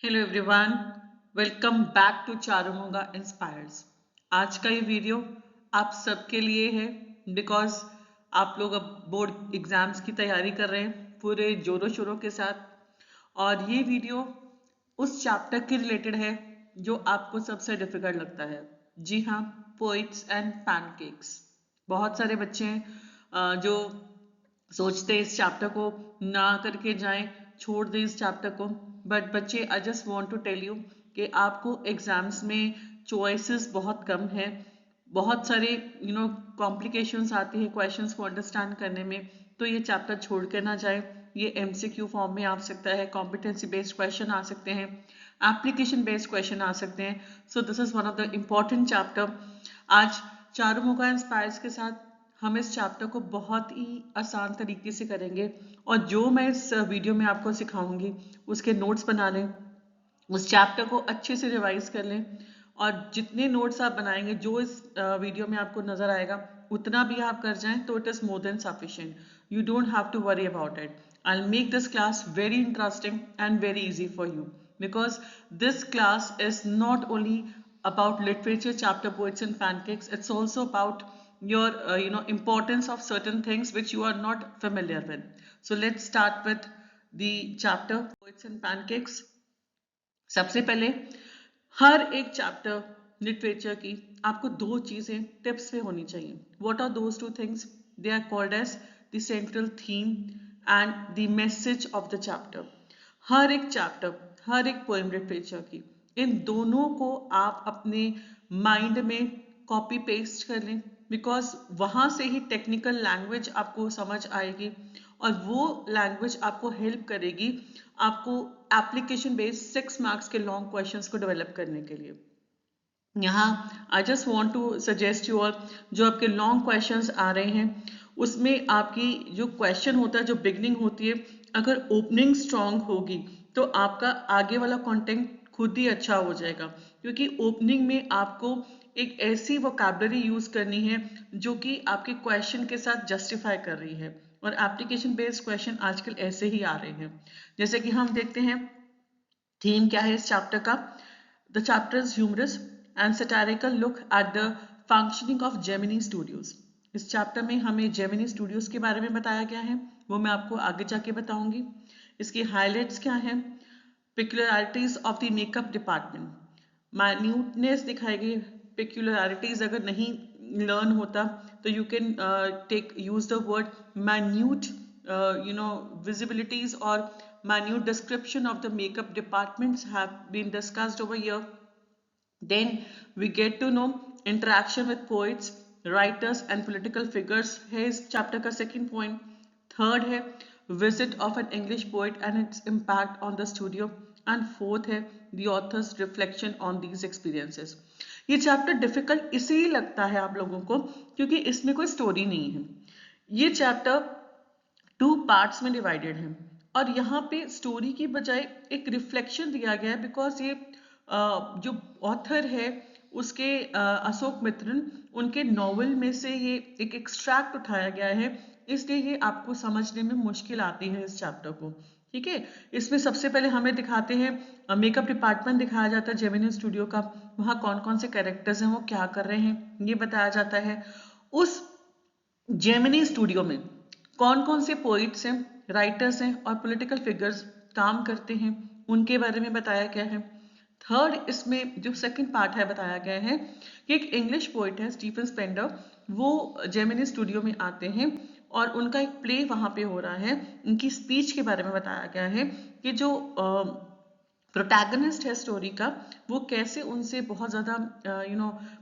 Hello everyone, welcome back to Charumoga inspires. आज का ये वीडियो आप सबके लिए है बिकॉज आप लोग अब बोर्ड एग्जाम्स की तैयारी कर रहे हैं पूरे जोरों शोरों के साथ। और ये वीडियो उस चैप्टर के रिलेटेड है जो आपको सबसे डिफिकल्ट लगता है। जी हाँ, पोइट्स एंड पैनकेक्स। बहुत सारे बच्चे हैं जो सोचते हैं इस चैप्टर को ना करके जाएं, छोड़ दें इस चैप्टर को। बट बच्चे, I just want to tell you कि आपको एग्जाम्स में चॉइसेस बहुत कम है। बहुत सारे कॉम्प्लिकेशंस आती है क्वेश्चंस को अंडरस्टैंड करने में। तो ये चैप्टर छोड़ के ना जाए। ये एमसीक्यू फॉर्म में आ सकता है, कॉम्पिटेंसी बेस्ड क्वेश्चन आ सकते हैं, एप्लीकेशन बेस्ड क्वेश्चन आ सकते हैं। So this is one of the important chapter. आज चारुमुगा इंस्पायर्स के साथ हम इस चैप्टर को बहुत ही आसान तरीके से करेंगे। और जो मैं इस वीडियो में आपको सिखाऊंगी उसके नोट्स बना लें, उस चैप्टर को अच्छे से रिवाइज कर लें। और जितने नोट्स आप बनाएंगे जो इस वीडियो में आपको नजर आएगा उतना भी आप कर जाएं तो it is more than sufficient. You don't have to worry about it. I will make this class very interesting and very easy for you because this class is not only about literature chapter poets and pancakes, it's also about your importance of certain things which you are not familiar with. So let's start with the chapter poets and pancakes. सबसे पहले हर एक chapter literature की आपको दो चीजें tips पे होनी चाहिए। What are those two things? They are called as the central theme and the message of the chapter. हर एक चैप्टर, हर एक पोएम लिटरेचर की इन दोनों को आप अपने माइंड में कॉपी पेस्ट कर लें बिकॉज वहां से ही टेक्निकल लैंग्वेज आपको समझ आएगी और वो लैंग्वेज आपको हेल्प करेगी आपको एप्लीकेशन बेस्ड 6 मार्क्स के लॉन्ग क्वेश्चंस को डेवलप करने के लिए। यहाँ I just want to suggest you all, जो आपके लॉन्ग क्वेश्चंस आ रहे हैं उसमें आपकी जो क्वेश्चन होता है, जो बिगनिंग होती है, अगर ओपनिंग स्ट्रांग होगी तो आपका आगे वाला कंटेंट खुद ही अच्छा हो जाएगा। क्योंकि ओपनिंग में आपको एक ऐसी वोकैबुलरी यूज करनी है जो कि आपके क्वेश्चन के साथ जस्टिफाई कर रही है। और एप्लीकेशन बेस्ड क्वेश्चन आजकल ऐसे ही आ रहे हैं। जैसे कि हम देखते हैं थीम क्या है इस चैप्टर का। The chapter is humorous and satirical look at the functioning of Gemini studios. इस चैप्टर में हमें जेमिनी स्टूडियोज के बारे में बताया गया है, वो मैं आपको आगे जाके बताऊंगी। इसकी हाईलाइट्स क्या है? Peculiarities of the makeup department, minuteness दिखाई गई। पेक्युलरिटीज अगर नहीं लर्न होता तो you can take use the word minute visibilities or minute description of the makeup departments have been discussed over here. Then we get to know interaction with poets, writers and political figures है इस chapter का second point. Third है visit of an English poet and its impact on the studio. And fourth है the author's reflection on these experiences. ये chapter difficult इसीलिए लगता है आप लोगों को क्योंकि इसमें कोई स्टोरी नहीं है। ये चैप्टर 2 पार्ट्स में डिवाइडेड है और यहाँ पे स्टोरी की बजाय एक रिफ्लेक्शन दिया गया है बिकॉज ये जो ऑथर है उसके अशोक मित्रन, उनके नॉवेल में से ये एक एक्सट्रैक्ट उठाया गया है, इसलिए ये आपको समझने में मुश्किल आती है इस चैप्टर को। ठीक है, इसमें सबसे पहले हमें दिखाते हैं मेकअप डिपार्टमेंट दिखाया जाता है जेमिनी स्टूडियो का। वहाँ कौन कौन से कैरेक्टर्स हैं, वो क्या कर रहे हैं, ये बताया जाता है। उस जेमिनी स्टूडियो में कौन कौन से पोइट्स हैं, राइटर्स हैं और पॉलिटिकल फिगर्स काम करते हैं, उनके बारे में बताया गया है। थर्ड, इसमें जो सेकंड पार्ट है बताया गया है कि एक इंग्लिश पोइट है स्टीफन स्पेंडर, वो जेमिनी स्टूडियो में आते हैं और उनका एक प्ले वहां पे हो रहा है। उनकी स्पीच के बारे में बताया गया है कि जो प्रोटैगनिस्ट है स्टोरी का, वो कैसे उनसे बहुत ज़्यादा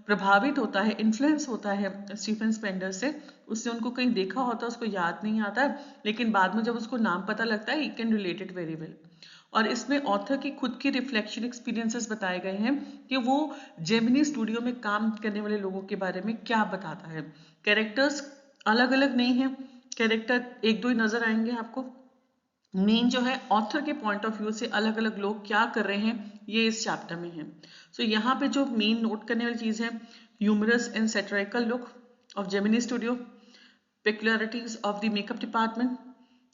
प्रभावित होता है, इन्फ्लुएंस होता है स्टीफन स्पेंडर से। उसने उनको कहीं देखा होता है, उसको याद नहीं आता है, लेकिन बाद में जब उसको नाम पता लगता है he can relate it very well. और इसमें ऑथर की खुद की रिफ्लेक्शन एक्सपीरियंसेस बताए गए हैं कि वो जेमिनी स्टूडियो में काम करने वाले लोगों के बारे में क्या बताता है। कैरेक्टर्स अलग अलग नहीं है, कैरेक्टर एक दो ही नजर आएंगे आपको। मेन जो है ऑथर के पॉइंट ऑफ व्यू से अलग अलग लोग क्या कर रहे हैं ये इस चैप्टर में है। सो यहाँ पे जो मेन नोट करने वाली चीज है, humorous and satirical look of Gemini studio, peculiarities of the makeup department,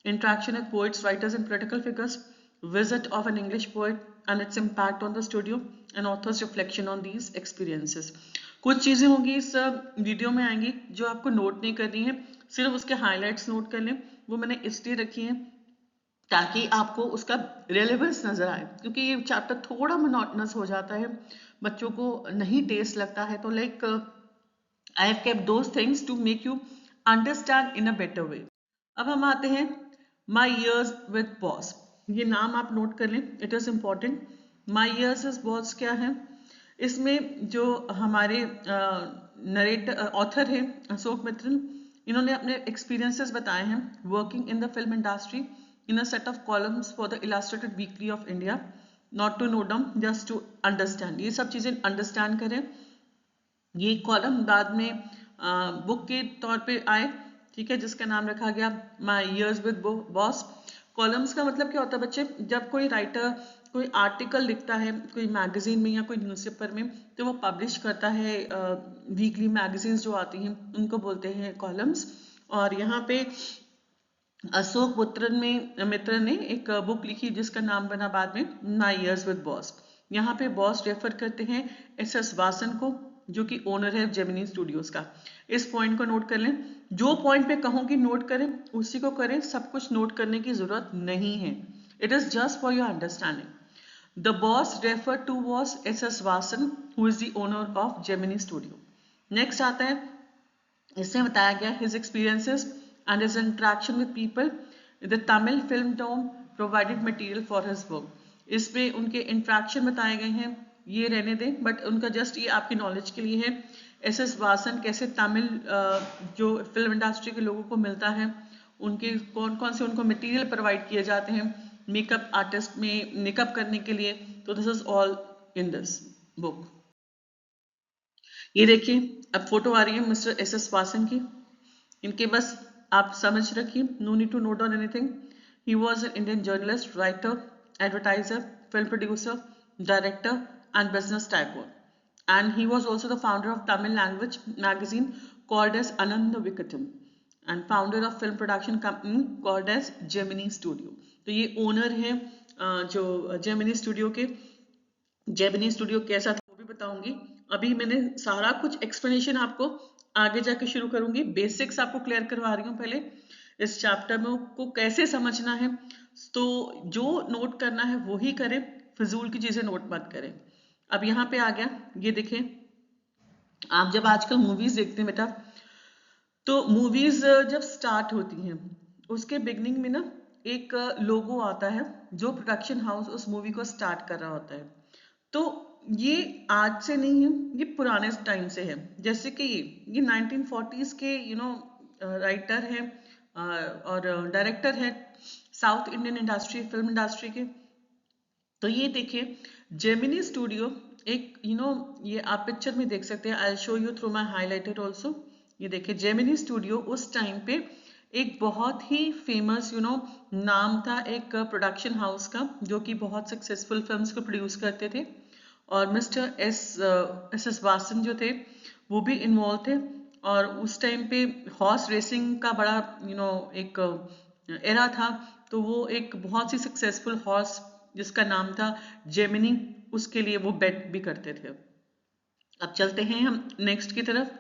interaction with poets, writers and political figures, visit of an English poet, and its impact on the studio and author's reflection on these experiences. कुछ चीजें होंगी इस video में आएंगी जो आपको note नहीं करनी है, सिर्फ उसके हाईलाइट्स नोट कर लें। वो मैंने इसलिए रखी है ताकि आपको उसका रेलेवेंस नजर आए, क्योंकि ये चैप्टर थोड़ा मोनोटोनस हो जाता है, बच्चों को नहीं टेस्ट लगता है। तो like I have kept those things to make you understand in a better way. अब हम आते हैं माई ईयर्स विद बॉस। ये नाम आप नोट कर लें, it is important. My years with boss क्या है? इसमें जो हमारे नरेटर ऑथर है अशोक मित्तल, इन्होंने अपने एक्सपीरियंसेस बताए हैं working in the film industry in a set of columns for the Illustrated Weekly of India, not to know them, just to understand। ये सब चीजें अंडरस्टैंड करें। ये कॉलम बाद में बुक के तौर पे आए, ठीक है, जिसका नाम रखा गया माई ईयर्स विद बॉस। कॉलम्स का मतलब क्या होता है बच्चे? जब कोई राइटर कोई आर्टिकल लिखता है कोई मैगजीन में या कोई न्यूज़पेपर में, तो वो पब्लिश करता है वीकली मैगजीन्स जो आती हैं उनको बोलते हैं कॉलम्स। और यहाँ पे अशोक मित्र ने एक बुक लिखी जिसका नाम बना बाद में माई ईयर्स विद बॉस। यहाँ पे बॉस रेफर करते हैं एस वासन को, जो कि ओनर है जेमिनी स्टूडियोज का। इस पॉइंट को नोट कर लें। जो पॉइंट पे कहूंगी नोट करें उसी को करें, सब कुछ नोट करने की जरूरत नहीं है। It is just for your understanding. The boss refer to was S Vasan who is the owner of Gemini studio. Next आता है, इसमें बताया गया his experiences and his interaction with people in the Tamil film dome provided material for his book। इसमें उनके interaction बताए गए हैं, ये रहने दें, बट उनका जस्ट ये आपकी नॉलेज के लिए है। एस वासन कैसे तमिल जो फिल्म इंडस्ट्री के लोगों को मिलता है, उनके कौन कौन से उनको मटेरियल प्रोवाइड किए जाते हैं मेकअप आर्टिस्ट में मेकअप करने के लिए। तो this is all in this book. ये देखिए अब फोटो आ रही है मिस्टर एस वासन की। इनके बस आप समझ रखिए, no need to note down anything. He was an Indian journalist, writer, advertiser, film producer, director and business tycoon, and he was also the founder of Tamil language magazine called as Ananda Vikatam and founder of film production company called as Gemini Studio। तो ये owner है जो Gemini studio के। Gemini studio कैसा था वो भी बताऊंगी। अभी मैंने सारा कुछ एक्सप्लेनेशन आपको आगे जाके शुरू करूंगी, बेसिक्स आपको क्लियर करवा रही हूँ पहले इस चैप्टर में को कैसे समझना है। तो जो नोट करना है वो ही करें, फिजूल की चीजें नोट मत करें। अब यहाँ पे आ गया, ये देखें, आप जब आजकल मूवीज देखते हैं बेटा, तो मूवीज जब स्टार्ट होती हैं उसके बिगनिंग में ना एक लोगो आता है जो प्रोडक्शन हाउस उस मूवी को स्टार्ट कर रहा होता है। तो ये आज से नहीं है, ये पुराने टाइम से है। जैसे कि ये 1940s के राइटर हैं और डायरेक्टर हैं south Indian industry film industry के। तो ये देखिए जेमिनी स्टूडियो एक ये आप पिक्चर में देख सकते हैं, I show you through my highlighted also. ये देखिए जेमिनी स्टूडियो उस टाइम पे एक बहुत ही फेमस नाम था एक प्रोडक्शन हाउस का, जो कि बहुत सक्सेसफुल फिल्म्स को प्रोड्यूस करते थे। और मिस्टर एस वासन जो थे वो भी इन्वॉल्व थे। और उस टाइम पे हॉर्स रेसिंग का बड़ा एक एरा था। तो वो एक बहुत सी सक्सेसफुल हॉर्स जिसका नाम था जेमिनी, उसके लिए वो बेट भी करते थे। अब चलते हैं हम नेक्स्ट की तरफ।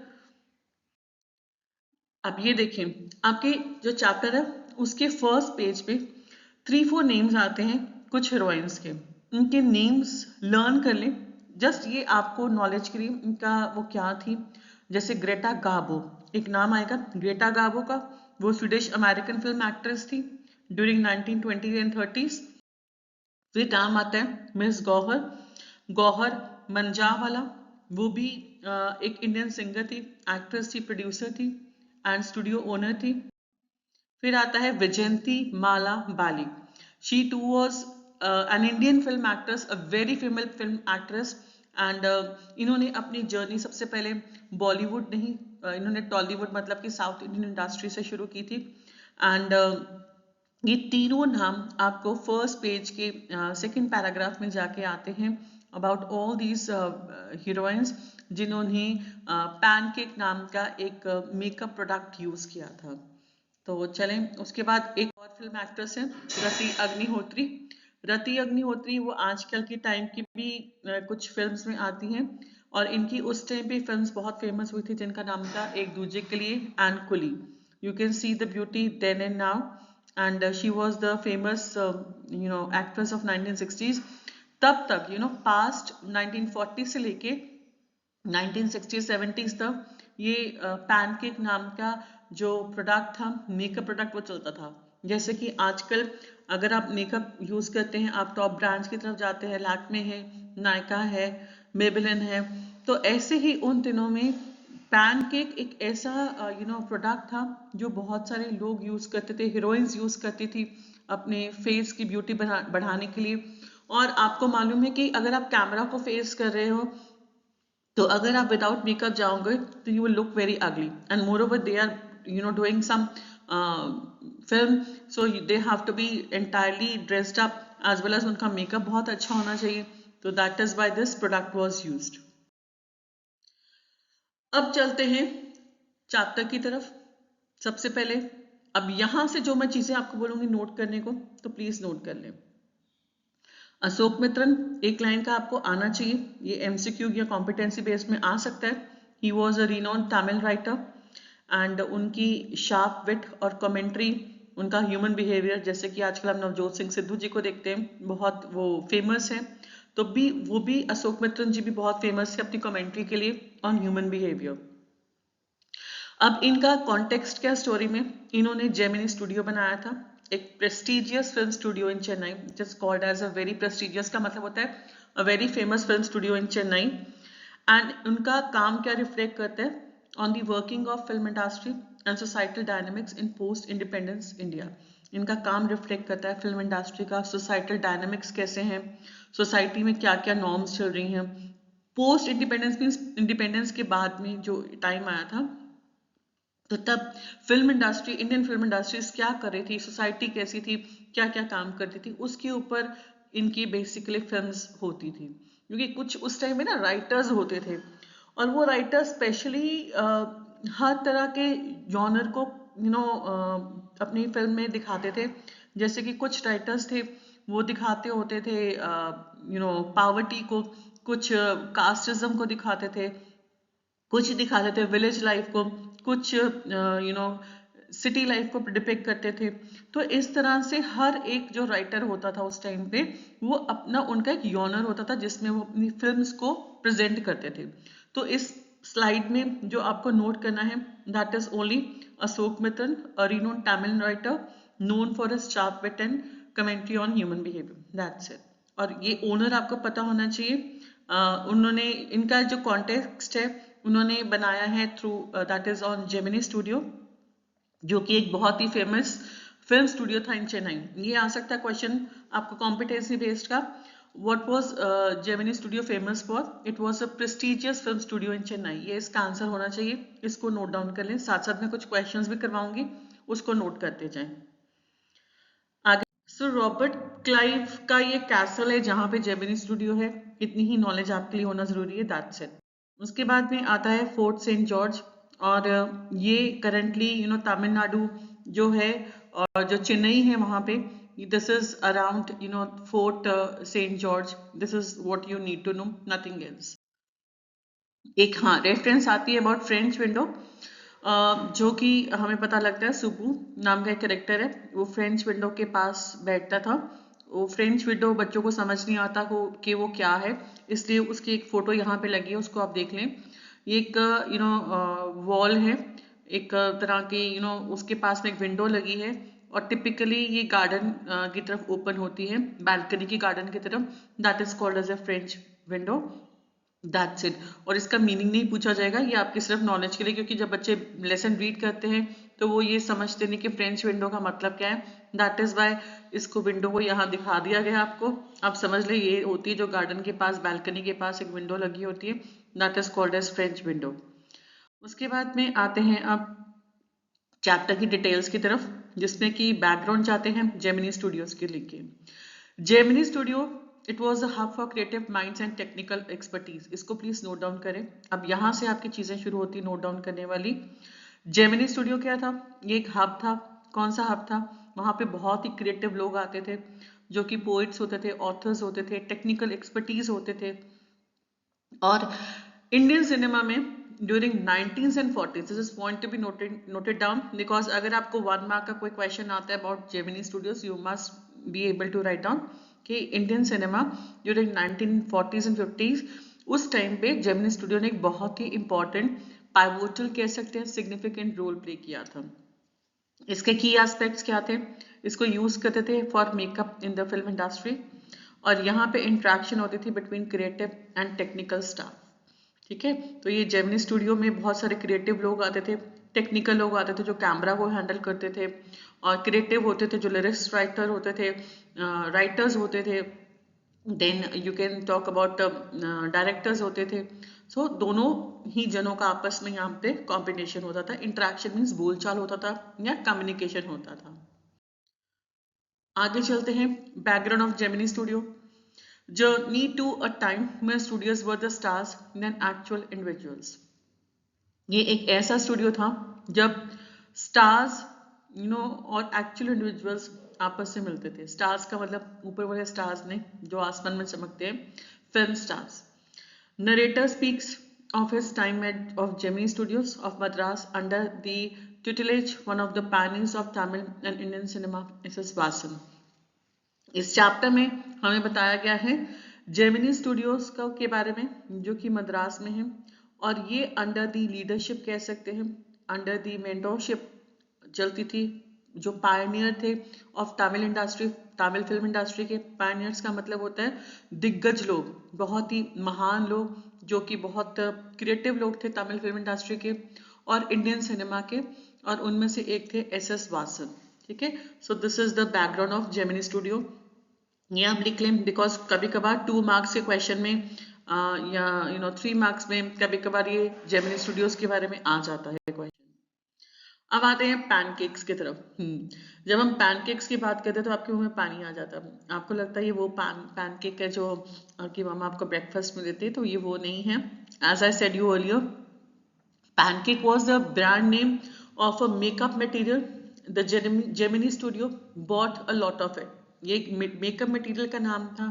अब ये देखें, आपके जो चैप्टर है उसके फर्स्ट पेज पे 3-4 नेम्स आते हैं कुछ हीरोइंस के। उनके नेम्स लर्न कर लें, जस्ट ये आपको नॉलेज के लिए उनका वो क्या थी। जैसे ग्रेटा गाबो, एक नाम आएगा ग्रेटा गाबो का, वो स्वीडिश अमेरिकन फिल्म एक्ट्रेस थी ड्यूरिंग 1920 एंड 30s। फिर नाम आता है मिस गौहर, गौहर मंजावाला, वो भी एक इंडियन सिंगर थी, एक्ट्रेस थी, प्रोड्यूसर थी एंड स्टूडियो ओनर थी। फिर आता है Vyjayanthimala Bali, she too was an Indian film actress, a very famous film actress. And इन्होंने अपनी जर्नी सबसे पहले बॉलीवुड नहीं, इन्होंने टॉलीवुड मतलब कि साउथ इंडियन इंडस्ट्री से शुरू की थी। एंड ये तीनों नाम आपको फर्स्ट पेज के सेकंड पैराग्राफ में जाके आते हैं अबाउट ऑल दीज हीरोइंस जिन्होंने पैनकेक नाम का एक मेकअप प्रोडक्ट यूज किया था। तो चलें, उसके बाद एक और फिल्म एक्ट्रेस है रति अग्निहोत्री, रति अग्निहोत्री वो आजकल की टाइम की भी कुछ फिल्म्स में आती हैं, और इनकी उस टाइम पे फिल्म्स बहुत फेमस हुई थी जिनका नाम था एक Duje Ke Liye and Coolie. You can see the beauty then and now, and she was the famous actress of 1960s. तब तक पास्ट 1940 से लेके 1960-70s तक ये पैनकेक नाम का जो प्रोडक्ट था, मेकअप प्रोडक्ट, वो चलता था. जैसे कि आजकल अगर आप मेकअप यूज करते हैं, आप टॉप ब्रांड्स की तरफ जाते हैं, लैक्मे है, नायका है, मेबेलिन है, तो ऐसे ही उन दिनों में पैनकेक एक ऐसा प्रोडक्ट था जो बहुत सारे लोग यूज करते थे, हीरोइंस यूज करती थी अपने फेस की ब्यूटी बढ़ाने के लिए. और आपको मालूम है कि अगर आप कैमरा को फेस कर रहे हो, तो अगर आप विदाउट मेकअप जाओगे तो you will look very ugly. And moreover they are doing some film, so they have to be entirely dressed up, as well as उनका मेकअप बहुत अच्छा होना चाहिए. तो that is why this product was used. अब चलते हैं chapter की तरफ. सबसे पहले अब यहां से जो मैं चीजें आपको बोलूंगी नोट करने को, तो प्लीज नोट कर लें. अशोक मित्रन, एक लाइन का आपको आना चाहिए. ये एमसीक्यू या कॉम्पिटेंसी बेस में आ सकता है. ही was a renowned Tamil writer, and उनकी शार्प विट और कमेंट्री, उनका ह्यूमन बिहेवियर, जैसे कि आजकल हम नवजोत सिंह सिद्धू जी को देखते हैं, बहुत वो फेमस है. तो वो भी अशोक मित्रन जी भी बहुत फेमस है अपनी कमेंट्री के लिए ऑन ह्यूमन बिहेवियर. अब इनका कॉन्टेक्स्ट क्या स्टोरी में, इन्होंने जेमिनी स्टूडियो बनाया था, एक prestigious film studio in Chennai, just called as a very prestigious का मतलब होता है a very famous film studio in Chennai. And उनका काम क्या रिफ्लेक्ट करता है, on the working of film industry and societal dynamics in post independence India. इनका काम रिफ्लेक्ट करता है फिल्म इंडस्ट्री का सोसाइटल डायनेमिक्स कैसे हैं, सोसाइटी में क्या क्या नॉर्म्स चल रही हैं. पोस्ट इंडिपेंडेंस मीन्स इंडिपेंडेंस के बाद में जो टाइम आया था, तो तब film industry, Indian film industries क्या कर रही थी, सोसाइटी कैसी थी, क्या क्या काम करती थी, उसके ऊपर इनकी बेसिकली फिल्म्स होती थी. क्योंकि कुछ उस टाइम में ना राइटर्स होते थे, और वो राइटर्स स्पेशली हर तरह के जॉनर को अपनी फिल्म में दिखाते थे. जैसे कि कुछ राइटर्स थे वो दिखाते होते थे पावर्टी को, कुछ कास्टिज्म को दिखाते थे, कुछ दिखाते थे विलेज लाइफ को, कुछ सिटी लाइफ को डिपिक्ट करते थे. तो इस तरह से हर एक जो राइटर होता था उस टाइम पे, वो अपना उनका एक जॉनर होता था जिसमें वो अपनी फिल्म्स को प्रेजेंट करते थे. तो इस स्लाइड में जो आपको नोट करना है, that is only Ashok Mitran, a renowned Tamil writer known for his sharp wit and commentary on human behavior. That's it. और ये ओनर आपको पता होना चाहिए. उन्होंने इनका जो कॉन्टेक्स्ट है उन्होंने बनाया है through that is on Gemini studio, जो कि एक बहुत ही फेमस फिल्म स्टूडियो था इन चेन्नई. ये आ सकता है क्वेश्चन आपको कॉम्पिटेंसी बेस्ड का. What was Gemini Studio famous for? It was a prestigious film studio in Chennai. ये इसका आंसर होना चाहिए. इसको नोट डाउन कर लें. साथ साथ में कुछ क्वेश्चंस भी करवाऊंगी, उसको नोट करते जाएं. आगे सो रॉबर्ट क्लाइव का ये कैसल है जहां पे जेमिनी स्टूडियो है. इतनी ही नॉलेज आपके लिए होना जरूरी है. That's it. उसके बाद में आता है फोर्ट सेंट जॉर्ज, और ये करंटली तमिलनाडु जो है और जो चेन्नई है वहां पे, this is around Fort Saint George. This is what you need to know, nothing else. एक हाँ रेफरेंस आती है अबाउट फ्रेंच विंडो, जो कि हमें पता लगता है सुबू नाम का एक करेक्टर है, वो फ्रेंच विंडो के पास बैठता था. वो फ्रेंच विंडो बच्चों को समझ नहीं आता कि वो क्या है, इसलिए उसकी एक फोटो यहाँ पे लगी है, उसको आप देख लें. ये एक वॉल है, एक तरह की उसके पास में एक विंडो लगी है, और टिपिकली ये गार्डन की तरफ ओपन होती है, बालकनी की गार्डन की तरफ. That is called as a French window. That's it. और इसका मीनिंग नहीं पूछा जाएगा, ये आपकी सिर्फ नॉलेज के लिए, क्योंकि जब बच्चे लेसन रीड करते हैं तो वो ये समझते नहीं कि फ्रेंच विंडो का मतलब क्या है. दैट इज वाई इसको विंडो को यहाँ दिखा दिया गया आपको. आप समझ ले ये होती है जो गार्डन के पास, बालकनी के पास एक विंडो लगी होती है. That is called as French window. उसके बाद में आते हैं अब चैप्टर की डिटेल्स की तरफ, जिसमें कि बैकग्राउंड चाहते हैं जेमिनी स्टूडियोज के लिए. Gemini studio it was a hub for creative minds and technical expertise. इसको प्लीज नोट डाउन करें. अब यहाँ से आपकी चीजें शुरू होती नोट डाउन करने वाली. जेमिनी स्टूडियो क्या था? ये एक हब था. कौन सा हब था? वहां पे बहुत ही क्रिएटिव लोग आते थे, जो कि पोइट्स होते थे, ऑथर्स होते थे, टेक्निकल एक्सपर्टीज होते थे। और इंडियन सिनेमा में during 19s and 40s, this is point to be noted down, because अगर आपको 1 मार्क का कोई क्वेश्चन आता है about Gemini studios, you must be able to write down कि Indian cinema during 1940s and 50s, उस time पे Gemini studio ने एक बहुत ही इंपॉर्टेंट, पाइवोटल कह सकते हैं, सिग्निफिकेंट रोल प्ले किया था। इसके की एस्पेक्ट्स क्या थे? इसको यूज करते थे for makeup in the film industry, और यहाँ पे इंट्रैक्शन होती थी between creative and technical staff. ठीक है, तो ये जेमिनी स्टूडियो में बहुत सारे क्रिएटिव लोग आते थे, टेक्निकल लोग आते थे जो कैमरा को हैंडल करते थे, और क्रिएटिव होते थे जो लिरिक्स राइटर होते थे, राइटर्स होते थे, then you can talk about directors होते थे। सो दोनों ही जनों का आपस में यहाँ पे कॉम्बिनेशन होता था, इंटरेक्शन मीन्स बोलचाल होता था या कम्युनिकेशन होता था। आगे चलते हैं, background of Gemini studio. Journey to a time when studios were the stars than actual individuals। ये एक ऐसा स्टूडियो था जब स्टार्स और एक्चुअल इंडिविजुअल्स आपस से मिलते थे। स्टार्स का मतलब ऊपर वाले स्टार्स नहीं जो आसमान में चमकते हैं, film stars. Narrator speaks of his time of Gemini Studios of Madras under the tutelage one of the pioneers of Tamil and Indian cinema, S.S. Vasan। इस चैप्टर में हमें बताया गया है जेमिनी स्टूडियोज का के बारे में, जो कि मद्रास में है, और ये अंडर दी लीडरशिप कह सकते हैं, अंडर दी मेंटोरशिप चलती थी, जो पायनियर थे of Tamil industry, Tamil film industry के। पायनियर्स का मतलब होता है दिग्गज लोग, बहुत ही महान लोग, जो कि बहुत क्रिएटिव लोग थे तमिल फिल्म इंडस्ट्री के और इंडियन सिनेमा के, और उनमें से एक थे एस.एस. वासन। ठीक है, सो this is the background of Gemini studio. ये हम लिख लें बिकॉज कभी कभार 2 मार्क्स के क्वेश्चन में या 3 मार्क्स में कभी कभार ये जेमिनी स्टूडियोज के बारे में आ जाता है क्वेश्चन। अब आते हैं पैनकेक्स की तरफ। जब हम पैनकेक्स की बात करते हैं तो आपके मुंह में पानी आ जाता है, आपको लगता है ये वो पैनकेक है जो आपकी मामा आपको ब्रेकफास्ट में देती है, तो ये वो नहीं है। As I said you earlier, pancake was the brand name of a makeup material. The Gemini studio bought a lot of it. ये मेकअप मटेरियल का नाम था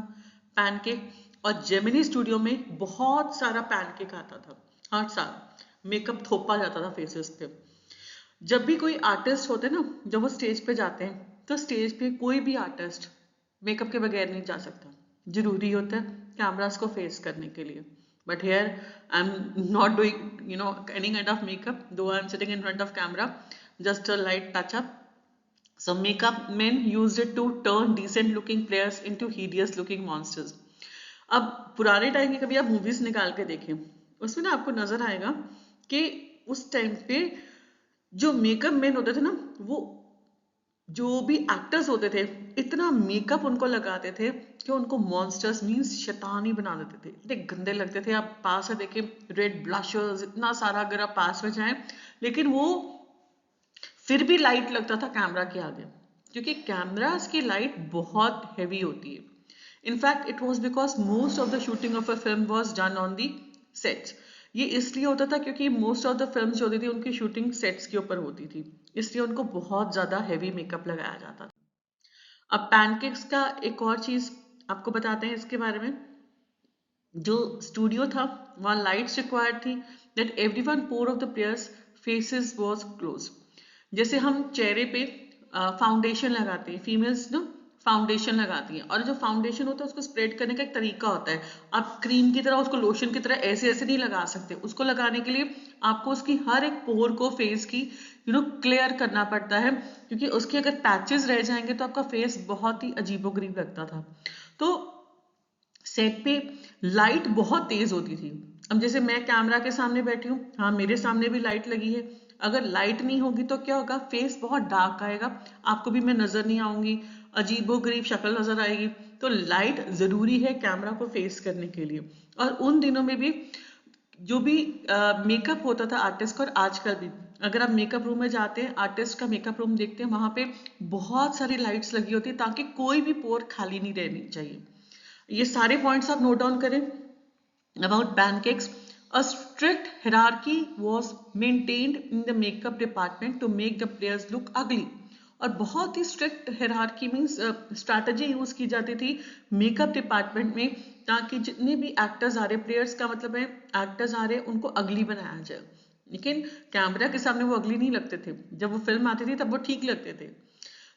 पैनकेक, और जेमिनी स्टूडियो में बहुत सारा पैनकेक आता था। हर साल मेकअप थोपा जाता था फेसेस पे। जब भी कोई आर्टिस्ट होते हैं ना, जब वो स्टेज पे जाते हैं तो स्टेज पे कोई भी आर्टिस्ट मेकअप के बगैर नहीं जा सकता, जरूरी होता है कैमरास को फेस करने के लिए। But here I am not doing any kind of makeup, though I am sitting in front of camera, just a light touch up. So makeup men used it to turn decent looking players into hideous looking monsters। अब पुराने time की कभी आप movies निकाल के देखें, उसमें ना आपको नजर आएगा कि उस टाइम पे जो मेकअप मैन होते थे ना, वो जो भी एक्टर्स होते थे इतना मेकअप उनको लगाते थे कि उनको मॉन्स्टर्स मीन्स शैतान ही बना देते थे, इतने गंदे लगते थे। आप पास से देखें, रेड ब्लशर्स इतना सारा, अगर आप पास में जाएं, लेकिन वो फिर भी लाइट लगता था कैमरा के आगे, क्योंकि कैमरास की लाइट बहुत हैवी होती है। In fact it was because most of the shooting of a film was done on the sets. ये इसलिए होता था क्योंकि मोस्ट ऑफ द फिल्म्स जो होती थी उनकी शूटिंग सेट्स के ऊपर होती थी, इसलिए उनको बहुत ज्यादा हैवी मेकअप लगाया जाता था। अब पैनकेक्स का एक और चीज आपको बताते हैं इसके बारे में। जो स्टूडियो था वहाँ लाइट्स रिक्वायर्ड थी that everyone pore of the players faces was close. जैसे हम चेहरे पे फाउंडेशन लगाते हैं, फीमेल्स ना फाउंडेशन लगाती हैं, और जो फाउंडेशन होता है उसको स्प्रेड करने का एक तरीका होता है। आप क्रीम की तरह उसको लोशन की तरह ऐसे ऐसे नहीं लगा सकते, उसको लगाने के लिए आपको उसकी हर एक पोर को फेस की क्लियर करना पड़ता है, क्योंकि उसके अगर पैचेस रह जाएंगे तो आपका फेस बहुत ही अजीबोगरीब लगता था। तो सेट पे लाइट बहुत तेज होती थी। अब जैसे मैं कैमरा के सामने बैठी हूँ, हाँ मेरे सामने भी लाइट लगी है, अगर लाइट नहीं होगी तो क्या होगा, फेस बहुत डार्क आएगा, आपको भी मैं नजर नहीं आऊंगी, अजीबोगरीब शक्ल नजर आएगी। तो लाइट जरूरी है कैमरा को फेस करने के लिए। और उन दिनों में भी जो भी मेकअप होता था आर्टिस्ट का, और आजकल भी अगर आप मेकअप रूम में जाते हैं, आर्टिस्ट का मेकअप रूम देखते हैं, वहां पे बहुत सारी लाइट्स लगी होती है ताकि कोई भी पोर खाली नहीं रहनी चाहिए। ये सारे पॉइंट्स आप नोट डाउन करें। About pancakes, a strict hierarchy was maintained in the makeup department to make the players look ugly। और बहुत ही strict hierarchy means strategy use की जाती थी मेकअप डिपार्टमेंट में, ताकि जितने भी एक्टर्स आ रहे, प्लेयर्स का मतलब है एक्टर्स आ रहे, उनको अगली बनाया जाए। लेकिन कैमरा के सामने वो अगली नहीं लगते थे, जब वो फिल्म आती थी तब वो ठीक लगते थे।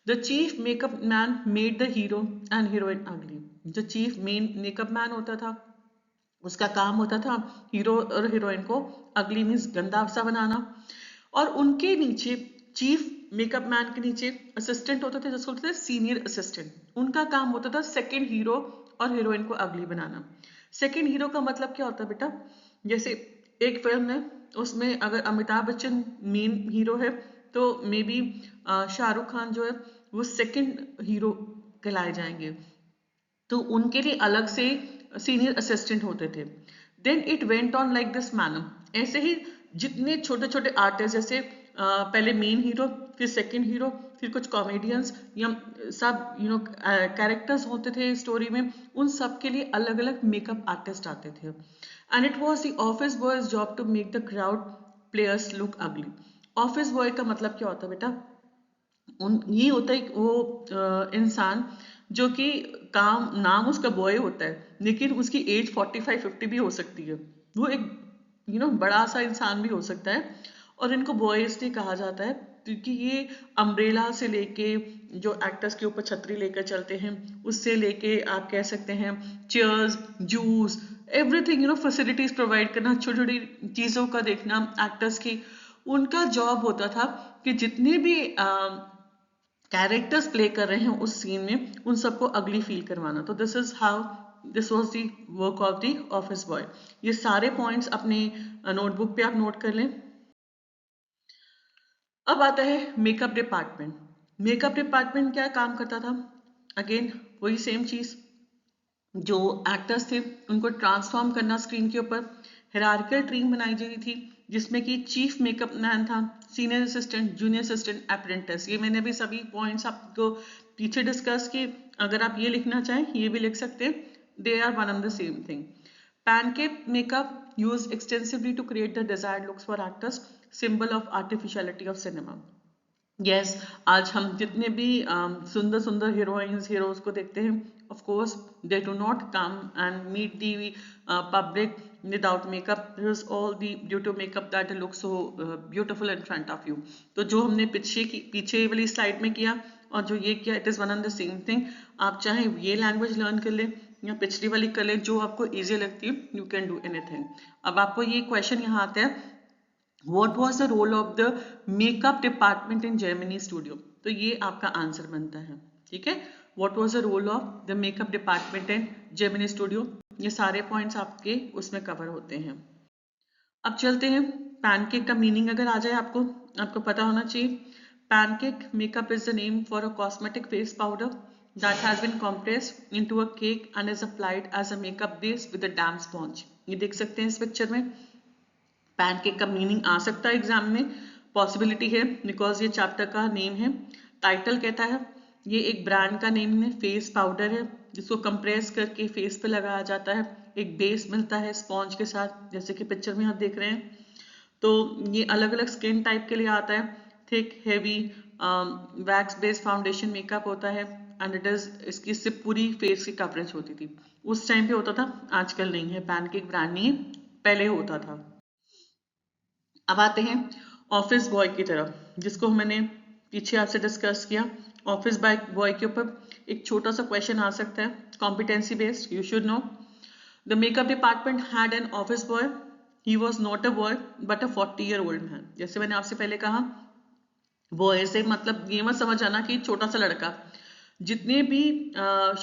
The chief makeup man made the hero and heroine अगली। जो चीफ मेन मेकअप मैन होता था, उसका काम होता था हीरो और हीरोइन को अगली मीन्स गंदा सा बनाना, और उनके नीचे चीफ मेकअप मैन के नीचे असिस्टेंट होते थे जिसको बोलते थे सीनियर असिस्टेंट। उनका काम होता था सेकंड हीरो और हीरोइन को अगली बनाना। सेकंड हीरो का मतलब क्या होता है बेटा, जैसे एक फिल्म है, उसमें अगर अमिताभ बच्चन मेन हीरो है तो मे बी शाहरुख खान जो है वो सेकंड हीरो कहलाए जाएंगे, तो उनके लिए अलग से सीनियर असिस्टेंट होते थे। Then it went on like this manner. ऐसे ही जितने छोटे छोटे आर्टिस्ट, जैसे पहले मेन हीरो, फिर सेकंड हीरो, फिर कुछ कॉमेडियंस या सब कैरेक्टर्स होते थे स्टोरी में, उन सब के लिए अलग अलग मेकअप आर्टिस्ट आते थे। And it was the office boy's job to make the crowd players look ugly. Office boy का मतलब क्या होता है बेटा, ये होता है वो इंसान जो कि काम नाम उसका बॉय होता है, लेकिन उसकी एज 45-50 भी हो सकती है। वो एक बड़ा सा इंसान भी हो सकता है, और इनको बॉय इसलिए कहा जाता है क्योंकि ये अम्ब्रेला से लेके, जो एक्टर्स के ऊपर छतरी लेकर चलते हैं, उससे लेके आप कह सकते हैं chairs, juice, everything facilities provide करना, छोटी छोटी चीजों का देखना एक्टर्स की, उनका जॉब होता था कि जितने भी कैरेक्टर्स प्ले कर रहे हैं उस सीन में, उन सबको अगली फील करवाना। तो this is how this was the work of the office boy. ये सारे पॉइंट्स अपने नोटबुक पे आप नोट कर लें। अब आता है मेकअप डिपार्टमेंट। मेकअप डिपार्टमेंट क्या काम करता था, अगेन वही सेम चीज, जो एक्टर्स थे उनको ट्रांसफॉर्म करना स्क्रीन के ऊपर। हायरार्किकल ट्री बनाई गई थी जिसमें कि चीफ मेकअप मैन था, senior assistant, junior assistant, apprentice. ये मैंने भी सभी पॉइंट्स आपको पीछे डिस्कस किए, अगर आप ये लिखना चाहें ये भी लिख सकते हैं, they are one and the same thing. Pancake makeup use extensively to create the desired looks for actors, symbol of artificiality of cinema. Yes, आज हम जितने भी सुंदर सुंदर हीरोइंस हीरोज को देखते हैं, of course they do not come and meet the public without makeup, all the due to makeup that look so beautiful in front of you. तो जो हमने पीछे वाली स्लाइड में किया और जो ये किया, it is one and the same thing. आप चाहे ये लैंग्वेज लर्न कर लें या पिछली वाली कर लें, जो आपको ईजी लगती है, यू कैन डू एनीथिंग। अब आपको ये क्वेश्चन यहाँ आता है, What was the role of the makeup department in Gemini Studio? तो ये आपका आंसर बनता है, ठीक है। What was the role of the makeup department in Gemini Studio? ये सारे पॉइंट्स आपके उसमें कवर होते हैं। अब चलते हैं, पैनकेक का मीनिंग अगर आ जाए आपको पता होना चाहिए। Pancake makeup is the name for a cosmetic face powder that has been compressed into a cake and is applied as a makeup base with a damp sponge। ये देख सकते हैं इस पिक्चर में। पैनकेक का मीनिंग आ सकता है exam में, पॉसिबिलिटी है, बिकॉज ये चैप्टर का नेम है। टाइटल कहता है ये एक ब्रांड का नेम है, फेस पाउडर है जिसको कंप्रेस करके फेस पे लगाया जाता है, एक बेस मिलता है स्पॉन्ज के साथ, जैसे कि पिक्चर में आप देख रहे हैं। तो ये अलग अलग स्किन टाइप के लिए आता है। Thick heavy wax based foundation makeup होता है, एंड इट इज इसकी इससे पूरी फेस की कवरेज होती थी। उस टाइम पे होता था, आजकल नहीं है। पैनकेक ब्रांड नहीं है, पहले होता था। अब आते हैं ऑफिस बॉय की तरफ, जिसको मैंने पीछे आपसे डिस्कस किया। ऑफिस बॉय के ऊपर एक छोटा सा क्वेश्चन आ सकता है, competency based, you should know. The makeup department had an office boy, he was not a boy but a 40-year-old man. जैसे मैंने आपसे पहले कहा, बॉय से मतलब ये मत समझ आना कि छोटा सा लड़का। जितने भी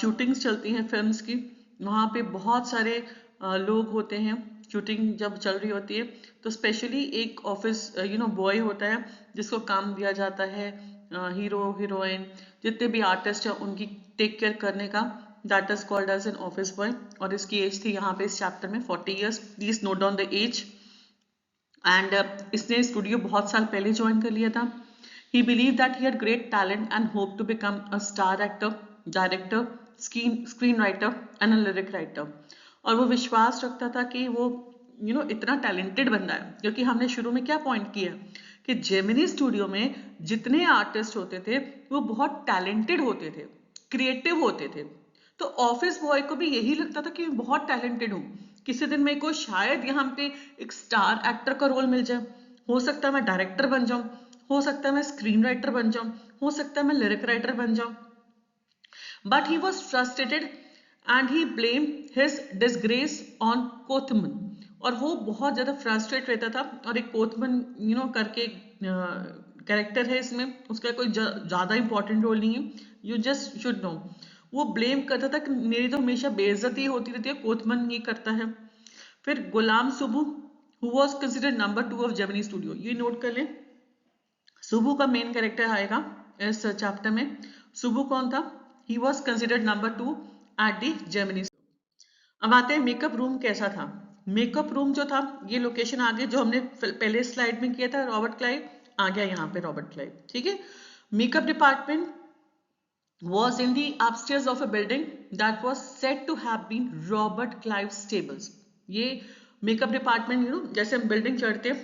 शूटिंग्स चलती हैं फिल्म्स की, वहाँ पे बहुत सारे लोग होते हैं। शूटिंग जब चल रही होती है तो स्पेशली एक ऑफिस बॉय होता है जिसको काम दिया जाता है हीरो हीरोइन जितने भी आर्टिस्ट हैं उनकी टेक केयर करने का, that is called as an office boy. और इसकी एज थी यहाँ पे इस चैप्टर में 40 years। Please note down the age. And इसने स्टूडियो बहुत साल पहले ज्वाइन कर लिया था। He believed that he had great talent and hoped to become a star actor, director, screenwriter and a lyric writer। और वो विश्वास रखता था कि वो इतना टैलेंटेड बंदा है, क्योंकि हमने शुरू में क्या पॉइंट किया कि जेमिनी स्टूडियो में जितने आर्टिस्ट होते थे वो बहुत टैलेंटेड होते थे, क्रिएटिव होते थे। तो ऑफिस बॉय को भी यही लगता था कि मैं बहुत टैलेंटेड हूँ, किसी दिन मेरे को शायद यहाँ पे एक स्टार एक्टर का रोल मिल जाए, हो सकता है मैं डायरेक्टर बन जाऊं, हो सकता है मैं स्क्रीन राइटर बन जाऊं, हो सकता है मैं लिरिक राइटर बन जाऊं। But he was frustrated and he blamed his disgrace on कोथमन। और वो बहुत ज्यादा फ्रस्ट्रेट रहता था। और एक कोथमन करके कैरेक्टर है इसमें, उसका कोई ज्यादा इंपॉर्टेंट रोल नहीं है, यू जस्ट शुड नो। वो ब्लेम करता था कि मेरी तो हमेशा बेइज्जती होती रहती है, कोथमन ये करता है। फिर गुलाम Subbu who was considered number 2 of Gemini studio, ये नोट कर लें। सुबू का मेन कैरेक्टर आएगा इस चैप्टर में। सुबू कौन था? He was considered number 2 at the Gemini. अब आते हैं मेकअप रूम कैसा था। मेकअप रूम जो था, ये लोकेशन आ गई जो हमने पहले स्लाइड में किया था, रॉबर्ट क्लाइव आ गया यहाँ पे, रॉबर्ट क्लाइव, ठीक है। Makeup department was in the upstairs of a building that was said to have been Robert Clive's stables। ये मेकअप डिपार्टमेंट जैसे हम बिल्डिंग चढ़ते हैं,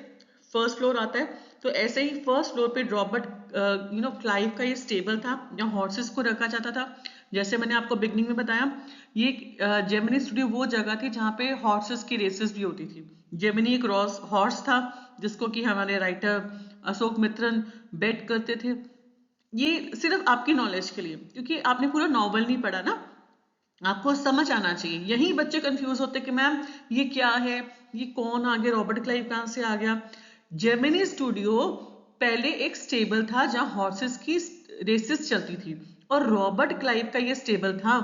फर्स्ट फ्लोर आता है, तो ऐसे ही फर्स्ट फ्लोर पे रॉबर्ट क्लाइव का ये स्टेबल था जहाँ हॉर्सेस को रखा जाता था। जैसे मैंने आपको बिगनिंग में बताया, ये जेमिनी स्टूडियो वो जगह थी जहाँ पे हॉर्सेस की रेसेस भी होती थी। जेमिनी एक हॉर्स था जिसको कि हमारे राइटर अशोक मित्रन बेट करते थे। ये सिर्फ आपकी नॉलेज के लिए, क्योंकि आपने पूरा नॉवल नहीं पढ़ा ना, आपको समझ आना चाहिए। यही बच्चे कंफ्यूज होते कि मैम ये क्या है, ये कौन आ गया, रॉबर्ट क्लाइव कहाँ से आ गया। जेमिनी स्टूडियो पहले एक स्टेबल था जहां हॉर्सेस की रेसेस चलती थी, और रॉबर्ट क्लाइव का ये स्टेबल था।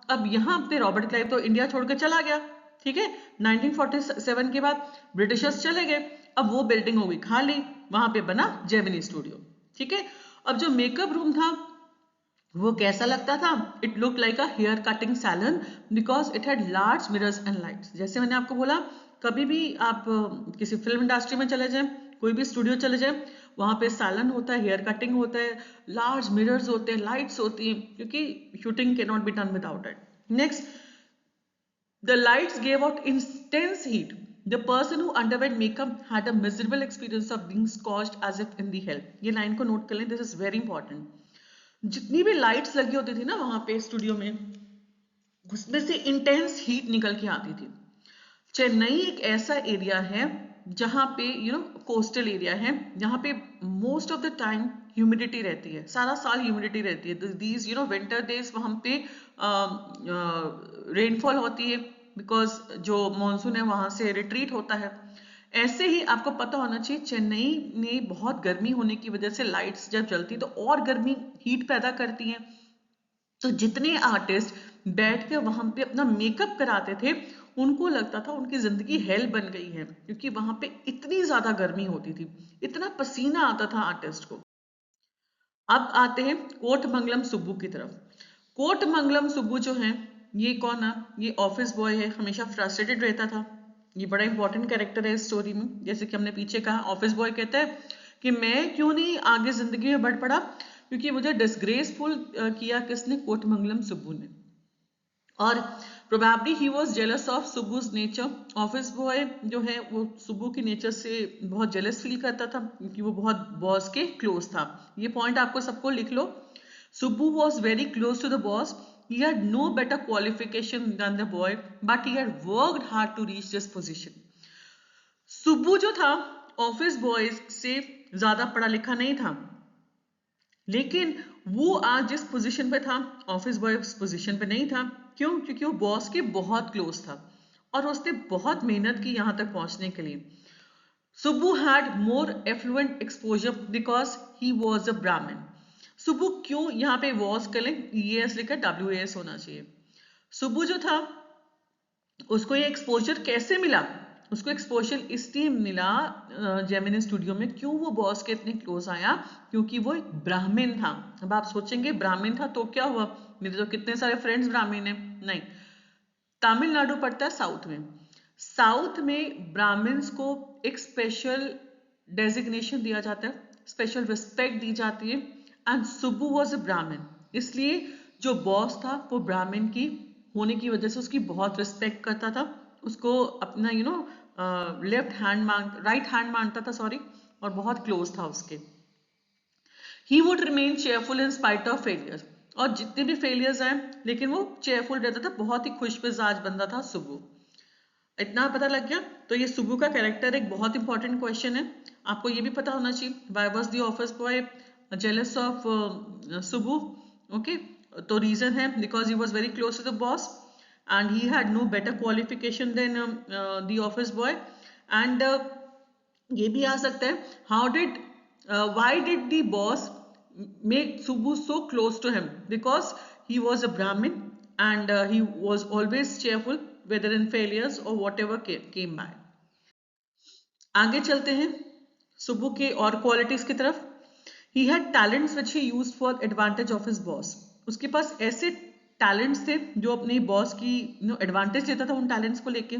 अब यहाँ अपने रॉबर्ट क्लाइव तो इंडिया छोड़कर चला गया, ठीक है, 1947 के बाद ब्रिटिशर्स चले गए। अब वो बिल्डिंग हो गई खाली, वहां पे बना जेमिनी स्टूडियो, ठीक है। अब जो मेकअप रूम था वो कैसा लगता था? It look like a hair cutting salon because it had large mirrors and lights. जैसे मैंने आपको बोला, कभी भी आप किसी फिल्म इंडस्ट्री में चले जाएं, कोई भी स्टूडियो चले जाएं, वहां पे सैलून होता है, हेयर कटिंग होता है, लार्ज मिरर्स होते हैं, लाइट्स होती हैं, क्योंकि shooting can not be done without it. Next, the lights gave out intense heat. The person who underwent makeup had a miserable experience of being scorched as if in the hell। ये line को note कर लें, this is very important. जितनी भी lights लगी होती थी ना वहां पे स्टूडियो में, उसमें से इंटेंस हीट निकल के आती थी। चेन्नई एक ऐसा एरिया है जहां पे कोस्टल एरिया है, जहां पे most of the time humidity रहती है, सारा साल ह्यूमिडिटी रहती है। दीज विंटर डेज वहां पे रेनफॉल होती है बिकॉज जो मॉनसून है वहां से रिट्रीट होता है। ऐसे ही आपको पता होना चाहिए, चेन्नई में बहुत गर्मी होने की वजह से लाइट्स जब जलती तो और गर्मी हीट पैदा करती हैं। तो जितने आर्टिस्ट बैठ के वहां पे अपना मेकअप कराते थे, उनको लगता था उनकी जिंदगी हेल बन गई है, क्योंकि वहां पे इतनी ज्यादा गर्मी होती थी, इतना पसीना आता था आर्टिस्ट को। अब आते हैं कोटमंगलम सुब्बू की तरफ। कोटमंगलम सुब्बू जो है, ये कौन है? ये ऑफिस बॉय है, हमेशा फ्रस्ट्रेटेड रहता था। ये बड़ा इंपॉर्टेंट कैरेक्टर है इस स्टोरी में। जैसे कि हमने पीछे कहा, ऑफिस बॉय कहता है कि मैं क्यों नहीं आगे जिंदगी में बढ़ पड़ा, क्योंकि मुझे डिसग्रेसफुल किया किसने? कोटमंगलम सुब्बू ने। और probably he was jealous of Subbu's nature. Office boy जो है वो सुब्बू की नेचर से बहुत जेलस फील करता था, क्योंकि वो बहुत बॉस के क्लोज था। ये पॉइंट आपको सबको लिख लो। Subbu was very close to the boss. He had no better qualification than the boy, but he had worked hard to reach this position। Subbu जो था ऑफिस बॉयज से ज्यादा पढ़ा लिखा नहीं था, लेकिन वो आज जिस पोजीशन पे था, ऑफिस बॉय उस पोजीशन पे नहीं था। क्यों? क्योंकि वो बॉस के बहुत क्लोज था और उसने बहुत मेहनत की यहां तक पहुंचने के लिए। Subbu had more affluent exposure because he was a Brahmin. Subbu क्यों यहाँ पे वॉज करें, ES लिखकर WAS होना चाहिए। सुब्बू जो था उसको ये एक्सपोजर कैसे मिला? उसको एक्सपोजर इसलिए मिला जेमिनी स्टूडियो में। क्यों वो बॉस के इतने क्लोज आया? क्योंकि वो एक ब्राह्मण था। अब आप सोचेंगे ब्राह्मण था तो क्या हुआ, मेरे तो कितने सारे फ्रेंड्स ब्राह्मण हैं। नहीं, तमिलनाडु पड़ता है साउथ में। साउथ में ब्राह्मण्स को एक स्पेशल डेजिग्नेशन दिया जाता है, स्पेशल रिस्पेक्ट दी जाती है। एंड सुब्बू वॉज अ ब्राह्मण, इसलिए जो बॉस था वो ब्राह्मण की होने की वजह से उसकी बहुत रिस्पेक्ट करता था, उसको अपना लेफ्ट हैंड राइट हैंड मानता था, सॉरी, और बहुत क्लोज था उसके। He would remain cheerful in spite of failure, और जितने भी फेलियर्स आए लेकिन वो चेयरफुल रहता था, बहुत ही खुश मिजाज बंदा था सुबु। इतना पता लग गया। तो ये सुबु का कैरेक्टर एक बहुत इंपॉर्टेंट क्वेश्चन है, आपको ये भी पता होना चाहिए। Why was the office boy jealous of Subbu? Okay, तो रीजन है because he was very close to the boss and he had no better qualification than the office boy. एंड ये भी आ सकता है, how did why did the boss make Subbu so close to him? Because he was a Brahmin and he was always cheerful whether in failures or whatever came by. आगे चलते हैं सुब्बू के और क्वालिटीज की तरफ। He had talents which he used for advantage of his boss. उसके पास ऐसे talents थे जो अपने बॉस की एडवांटेज लेता था उन टैलेंट्स को लेके।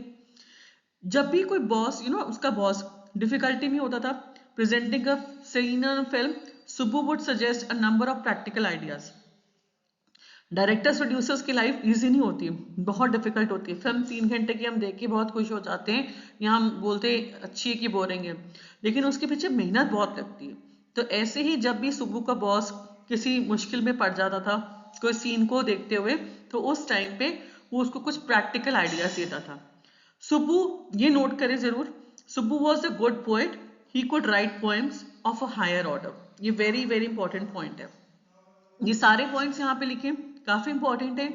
जब भी कोई बॉस उसका बॉस डिफिकल्टी में होता था presenting a seen in film, Subbu would suggest a number of practical ideas. Directors producers की लाइफ इजी नहीं होती, बहुत डिफिकल्ट होती है। फिल्म 3 घंटे की हम देख के बहुत खुश हो जाते हैं, यहाँ हम बोलते हैं अच्छी है कि बोरिंग है, लेकिन उसके पीछे मेहनत बहुत लगती है। तो ऐसे ही जब भी सुब्बू का बॉस किसी मुश्किल में पड़ जाता था कोई सीन को देखते हुए, तो उस टाइम पे वो उसको कुछ प्रैक्टिकल आइडियाज देता था। सुब्बू, ये नोट करें जरूर, Subbu was a good poet, he could write poems of a higher order. ये वेरी वेरी इंपॉर्टेंट पॉइंट है। ये सारे पॉइंट्स यहाँ पे लिखे, काफी इंपॉर्टेंट है।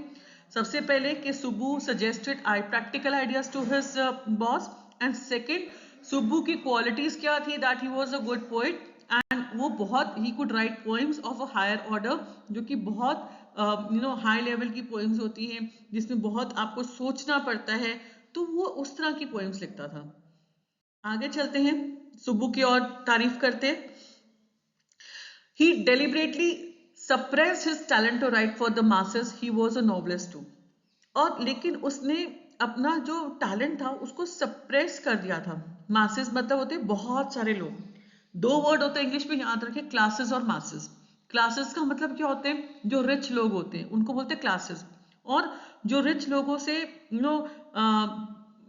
सबसे पहले कि Subbu suggested I practical ideas to his boss, and second Subbu की क्वालिटीज क्या थी, that he was a good poet and वो बहुत ही could write poems of a higher order, जो कि बहुत हाई लेवल की पोएम्स होती हैं जिसमें बहुत आपको सोचना पड़ता है, तो वो उस तरह की पोएम्स लिखता था। आगे चलते हैं, सुब्बू की और तारीफ करते। He deliberately suppressed his talent to write for the masses. He was a novelist too. और लेकिन उसने अपना जो टैलेंट था उसको सप्रेस कर दिया था। मासेस मतलब होते हैं बहुत सारे लोग। दो वर्ड होते हैं इंग्लिश में, याद रखें, क्लासेस और मासेस। क्लासेस का मतलब क्या होते हैं, जो रिच लोग होते हैं उनको बोलते हैं क्लासेस, और जो रिच लोगों से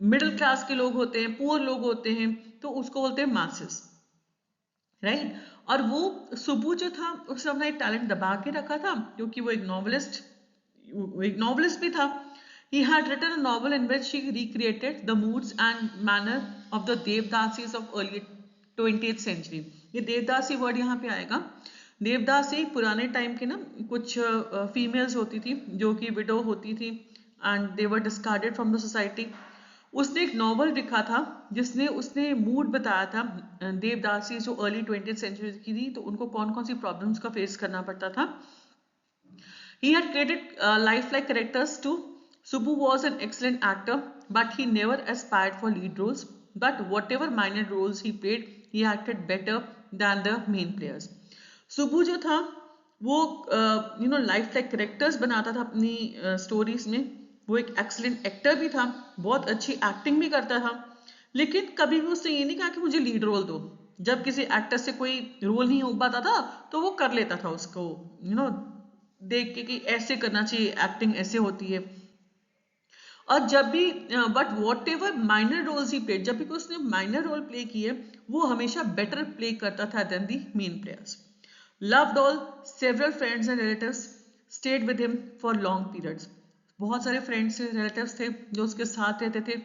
मिडिल क्लास के लोग होते हैं, पुअर लोग होते हैं, तो उसको बोलते हैं मासेस, राइट। और वो सुब्बू जो था उसने अपना एक टैलेंट दबा के रखा था क्योंकि वो एक नॉवलिस्ट भी था। He had written a novel in which he recreated the moods and manner of the Devdasis of early 20th century. ये देवदासी वर्ड यहाँ पे आएगा। देवदासी पुराने टाइम के कुछ फीमेल्स होती थी जो कि विडो होती थी and they were discarded from the society. उसने एक नॉवल लिखा था जिसने उसने मूड बताया था देवदासी जो अर्ली 20th सेंचुरी की थी, तो उनको कौन कौन सी प्रॉब्लम्स का फेस करना पड़ता था। He had created lifelike characters too. Subbu was an excellent actor, but he never aspired for lead roles. But whatever minor roles he played, he acted better than the main players. Subbu जो था वो लाइफलाइक characters बनाता था अपनी stories में। वो एक excellent actor भी था, बहुत अच्छी एक्टिंग भी करता था, लेकिन कभी भी उसने ये नहीं कहा कि मुझे लीड रोल दो। जब किसी एक्टर से कोई रोल नहीं हो पाता था तो वो कर लेता था उसको देख के कि ऐसे करना चाहिए, एक्टिंग ऐसे होती है। और जब भी but whatever minor roles he played, जब भी उसने माइनर रोल प्ले किए वो हमेशा बेटर प्ले करता था than the main players. Loved all, several friends and relatives stayed with him for long periods. बहुत सारे फ्रेंड्स रिलेटिव्स थे जो उसके साथ रहते थे।